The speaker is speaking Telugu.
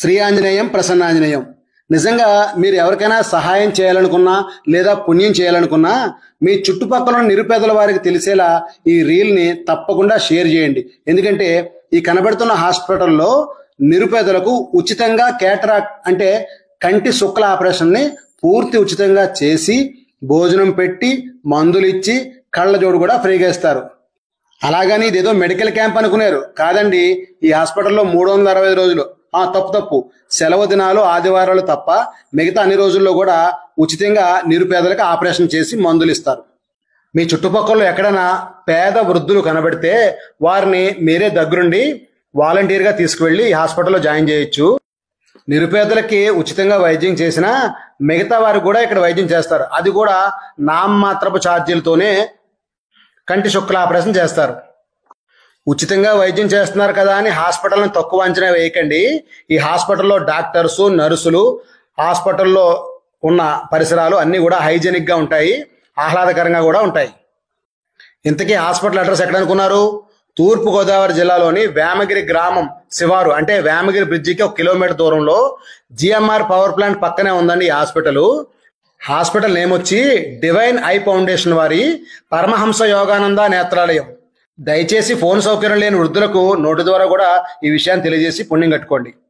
శ్రీ ఆంజనేయం ప్రసన్నాంజనేయం. నిజంగా మీరు ఎవరికైనా సహాయం చేయాలనుకున్నా లేదా పుణ్యం చేయాలనుకున్నా మీ చుట్టుపక్కల ఉన్న నిరుపేదల వారికి తెలిసేలా ఈ రీల్ని తప్పకుండా షేర్ చేయండి. ఎందుకంటే ఈ కనబడుతున్న హాస్పిటల్లో నిరుపేదలకు ఉచితంగా కేటరాక్ట్ అంటే కంటి శుక్ల ఆపరేషన్ని పూర్తి ఉచితంగా చేసి భోజనం పెట్టి మందులు ఇచ్చి కళ్ళజోడు కూడా ఫ్రీగా ఇస్తారు. అలాగని ఇదేదో మెడికల్ క్యాంప్ అనుకున్నారు కాదండి. ఈ హాస్పిటల్లో 365 రోజులు తప్పు సెలవు దినాలు ఆదివారాలు తప్ప మిగతా అన్ని రోజుల్లో కూడా ఉచితంగా నిరుపేదలకు ఆపరేషన్ చేసి మందులు ఇస్తారు. మీ చుట్టుపక్కల ఎక్కడైనా పేద వృద్ధులు కనబడితే వారిని మీరే దగ్గరుండి వాలంటీర్గా తీసుకువెళ్ళి ఈ హాస్పిటల్లో జాయిన్ చేయొచ్చు. నిరుపేదలకి ఉచితంగా వైద్యం చేసినా మిగతా వారికి కూడా ఇక్కడ వైద్యం చేస్తారు. అది కూడా నామమాత్రపు ఛార్జీలతోనే కంటి శుక్ల ఆపరేషన్ చేస్తారు. ఉచితంగా వైద్యం చేస్తున్నారు కదా అని హాస్పిటల్ని తక్కువ అంచనా వేయకండి. ఈ హాస్పిటల్లో డాక్టర్స్, నర్సులు, హాస్పిటల్లో ఉన్న పరిసరాలు అన్నీ కూడా హైజెనిక్గా ఉంటాయి, ఆహ్లాదకరంగా కూడా ఉంటాయి. ఇంతకీ హాస్పిటల్ అడ్రస్ ఎక్కడ అనుకున్నారు? తూర్పుగోదావరి జిల్లాలోని వేమగిరి గ్రామం శివారు అంటే వేమగిరి బ్రిడ్జికి 1 కిలోమీటర్ దూరంలో జిఎంఆర్ పవర్ ప్లాంట్ పక్కనే ఉందండి ఈ హాస్పిటల్. హాస్పిటల్ నేమ్ వచ్చి డివైన్ ఐ ఫౌండేషన్ వారి పరమహంస యోగానంద నేత్రాలయం. దయచేసి ఫోన్ సౌకర్యం లేని వృద్ధులకు నోటి ద్వారా కూడా ఈ విషయాన్ని తెలియజేసి పుణ్యం కట్టుకోండి.